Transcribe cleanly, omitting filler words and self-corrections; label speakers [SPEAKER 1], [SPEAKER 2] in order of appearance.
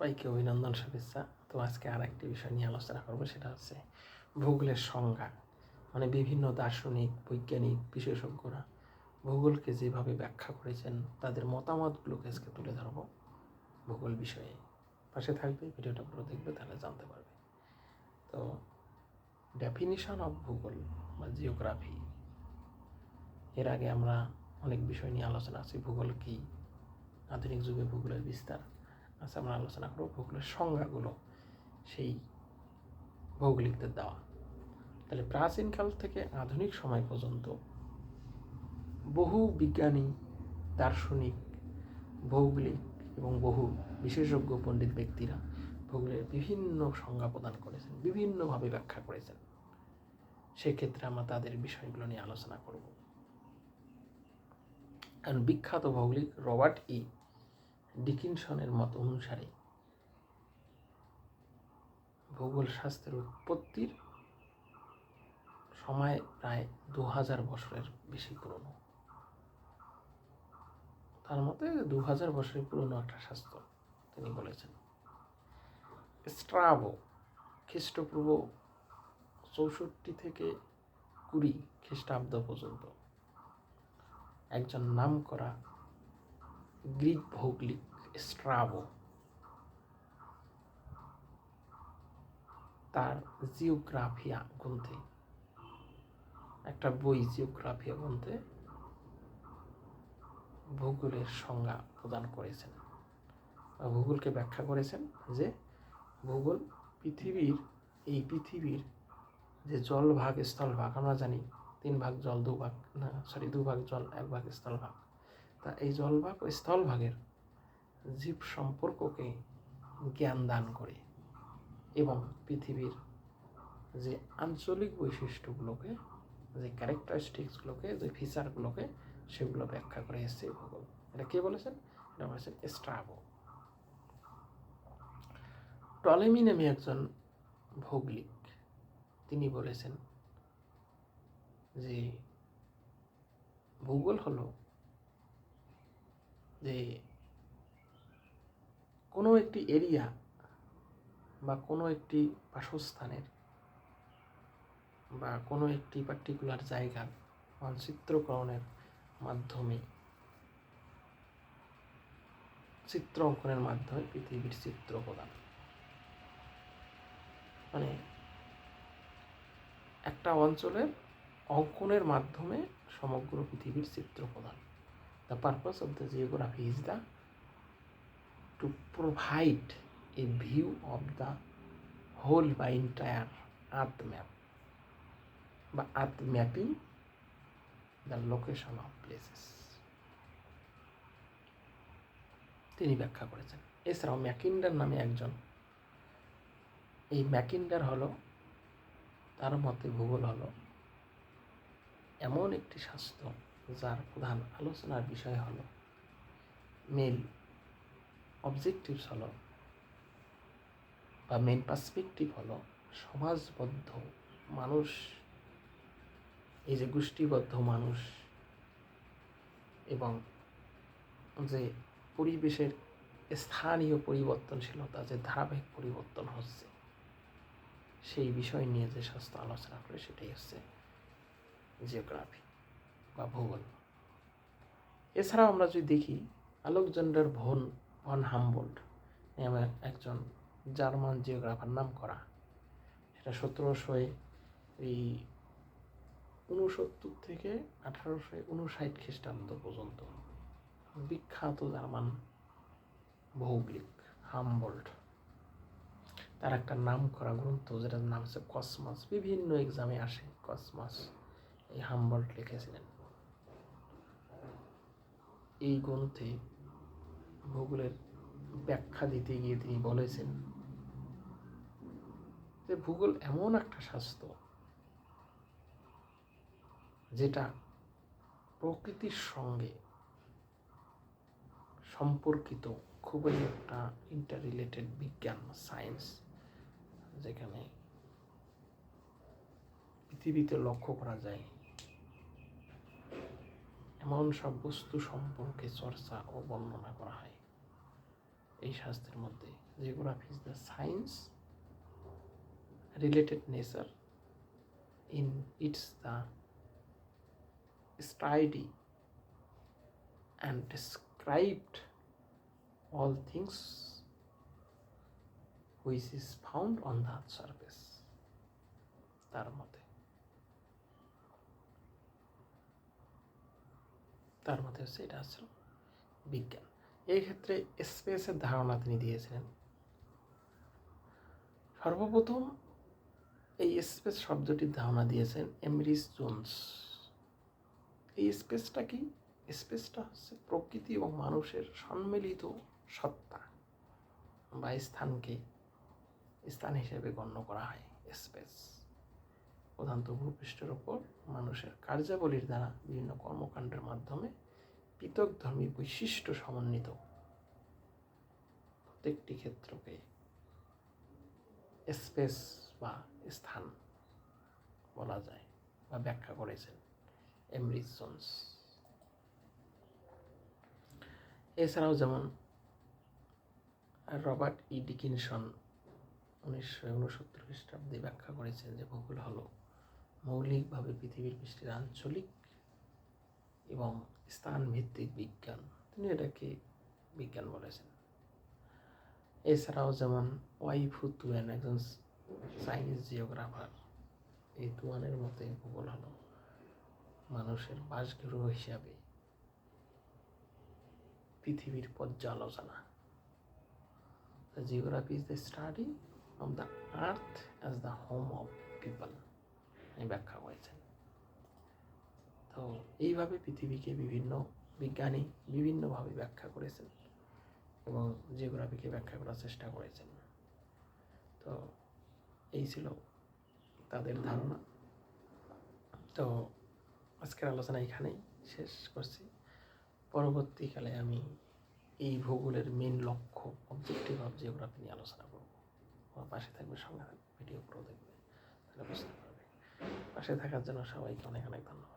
[SPEAKER 1] সবাইকে অভিনন্দন, শুভেচ্ছা। তো আজকে আর একটি বিষয় নিয়ে আলোচনা করব, সেটা হচ্ছে ভূগোলের সংজ্ঞা। মানে বিভিন্ন দার্শনিক, বৈজ্ঞানিক, বিশেষজ্ঞরা ভূগোলকে যেভাবে ব্যাখ্যা করেছেন তাদের মতামতগুলোকে আজকে তুলে ধরব ভূগোল বিষয়ে। পাশে থাকবে, ভিডিওটা পুরো দেখবে, তাহলে জানতে পারবে। তো ডেফিনিশন অফ ভূগোল বা জিওগ্রাফি, এর আগে আমরা অনেক বিষয় নিয়ে আলোচনা আছি। ভূগোল কী, আধুনিক যুগে ভূগোলের বিস্তার। আচ্ছা, আমরা আলোচনা করব ভূগোলের সংজ্ঞাগুলো, সেই ভৌগোলিকদের দেওয়া। তাহলে প্রাচীনকাল থেকে আধুনিক সময় পর্যন্ত বহু বিজ্ঞানী, দার্শনিক, ভৌগোলিক এবং বহু বিশেষজ্ঞ পণ্ডিত ব্যক্তিরা ভূগোলের বিভিন্ন সংজ্ঞা প্রদান করেছেন, বিভিন্নভাবে ব্যাখ্যা করেছেন। সেক্ষেত্রে আমরা তাদের বিষয়গুলো নিয়ে আলোচনা করব। কারণ বিখ্যাত ভৌগোলিক রবার্ট ই ডিকিনসনের মত অনুসারে ভূগোল শাস্ত্রের উৎপত্তির সময় প্রায় 2000 বছরের বেশি পুরনো। তার মতে 2000 বছরের পুরনো একটা শাস্ত্র তিনি বলেছেন। স্ট্রাবো খ্রিস্টপূর্ব 64 থেকে 20 খ্রিস্টাব্দ পর্যন্ত একজন নামকরা গ্রিক ভৌগোলিক স্ট্রাবো তার জিওগ্রাফিয়া গ্রন্থে, একটা বই জিওগ্রাফিয়া গ্রন্থে ভূগোলের সংজ্ঞা প্রদান করেছেন বা ভূগোলকে ব্যাখ্যা করেছেন যে ভূগোল পৃথিবীর যে জলভাগ, স্থলভাগ, আমরা জানি 3 ভাগ জল, 2 ভাগ জল, 1 ভাগ স্থলভাগ। তা এই জলভাগ ও স্থলভাগের জীব সম্পর্ককে জ্ঞান দান করে এবং পৃথিবীর যে আঞ্চলিক বৈশিষ্ট্যগুলোকে, যে ক্যারেক্টারিস্টিক্সগুলোকে, যে ফিচারগুলোকে, সেগুলো ব্যাখ্যা করে এসেছে ভূগোল। এটা কে বলেছেন? এটা বলেছেন স্ট্রাবো। টলেমি নামে একজন ভৌগোলিক, তিনি বলেছেন যে ভূগোল হলো যে কোনো একটি এরিয়া বা কোনো একটি বাসস্থানের বা কোনো একটি পার্টিকুলার জায়গার মানচিত্রকরণের মাধ্যমে, চিত্র অঙ্কনের মাধ্যমে পৃথিবীর চিত্র প্রদান। মানে একটা অঞ্চলের অঙ্কনের মাধ্যমে সমগ্র পৃথিবীর চিত্র প্রদান। The purpose of the geography is to provide a view of the whole by entire earth map বা earth mapping the location of places, তিনি ব্যাখ্যা করেছেন। এছাড়াও ম্যাকিন্ডার নামে একজন, এই ম্যাকিন্ডার হলো, তার মতে ভূগোল হলো এমন একটি শাস্ত্র যার প্রধান আলোচনার বিষয় হলো মেন অবজেক্টিভস হলো বা মেন পার্সপেক্টিভ হলো সমাজবদ্ধ মানুষ, এই যে গোষ্ঠীবদ্ধ মানুষ এবং যে পরিবেশের স্থানীয় পরিবর্তনশীলতা, যে ধারাবাহিক পরিবর্তন হচ্ছে, সেই বিষয় নিয়ে যে শাস্ত্র আলোচনা করে, সেটাই হচ্ছে জিওগ্রাফি বা ভূগোল। এছাড়াও আমরা যদি দেখি, আলেকজান্ডার ভন হামবোল্ট নামে একজন জার্মান জিওগ্রাফার নাম করা, সেটা 1769 থেকে 1859 খ্রিস্টাব্দ পর্যন্ত বিখ্যাত জার্মান ভৌগোলিক হামবোল্ট, তার একটা নাম করা গ্রন্থ যেটার নাম হচ্ছে কসমস, বিভিন্ন এক্সামে আসে কসমস, এই হামবোল্ট লিখেছিলেন। এই গ্রন্থে ভূগোলের ব্যাখ্যা দিতে গিয়ে তিনি বলেছেন যে ভূগোল এমন একটা শাস্ত্র যেটা প্রকৃতির সঙ্গে সম্পর্কিত খুবই একটা ইন্টার রিলেটেড বিজ্ঞান, সায়েন্স, যেখানে পৃথিবীতে লক্ষ্য করা যায় এমন সব বস্তু সম্পর্কে চর্চা ও বর্ণনা করা হয় এই শাস্ত্রের মধ্যে। Geography is the science related nature in its the study and described all things which is found on the surface. তার মধ্যে হচ্ছে এটা আসলে বিজ্ঞান। এই ক্ষেত্রে স্পেসের ধারণা তিনি দিয়েছিলেন। সর্বপ্রথম এই স্পেস শব্দটির ধারণা দিয়েছেন এমরিস জোন্স। এই স্পেসটা কি? স্পেসটা হচ্ছে প্রকৃতি এবং মানুষের সম্মিলিত সত্তা বা স্থানকে স্থান হিসেবে গণ্য করা হয়। স্পেস প্রধানত ভূপৃষ্ঠের ওপর মানুষের কার্যাবলীর দ্বারা বিভিন্ন কর্মকাণ্ডের মাধ্যমে পৃথক ধর্মী বৈশিষ্ট্য সমন্বিত প্রত্যেকটি ক্ষেত্রকে স্পেস বা স্থান বলা যায় বা ব্যাখ্যা করেছেন এমরিস জোন্স। এছাড়াও যেমন রবার্ট ই ডিকিনসন 1969 খ্রিস্টাব্দে ব্যাখ্যা করেছেন যে ভূগোল হলো মৌলিকভাবে পৃথিবীর পৃষ্ঠের আঞ্চলিক এবং স্থানভিত্তিক বিজ্ঞান। তিনি এটাকে বিজ্ঞান বলেছেন। এছাড়াও যেমন ওয়াই-ফু তুয়েন একজন চাইনিজ জিওগ্রাফার, এই তুয়ানের মতে ভূগোল হলো মানুষের বাসগৃহ হিসাবে পৃথিবীর পর্যালোচনা। Geography is the study of the earth as the home of people, এই ব্যাখ্যা করেছেন। তো এইভাবে পৃথিবীকে বিভিন্ন বিজ্ঞানী বিভিন্নভাবে ব্যাখ্যা করেছেন এবং জিওগ্রাফিকে ব্যাখ্যা করার চেষ্টা করেছেন। তো এই ছিল তাদের ধারণা। তো আজকের আলোচনা এখানেই শেষ করছি। পরবর্তীকালে আমি এই ভূগোলের মেন লক্ষ্য, অবজেক্টিভ অফ জিওগ্রাফি নিয়ে আলোচনা করব। আমার পাশে থাকবে, সঙ্গে থাকবে, ভিডিও পুরো দেখবে, তাহলে বুঝতে পারবে। পাশে থাকার জন্য সবাইকে অনেক অনেক ধন্যবাদ।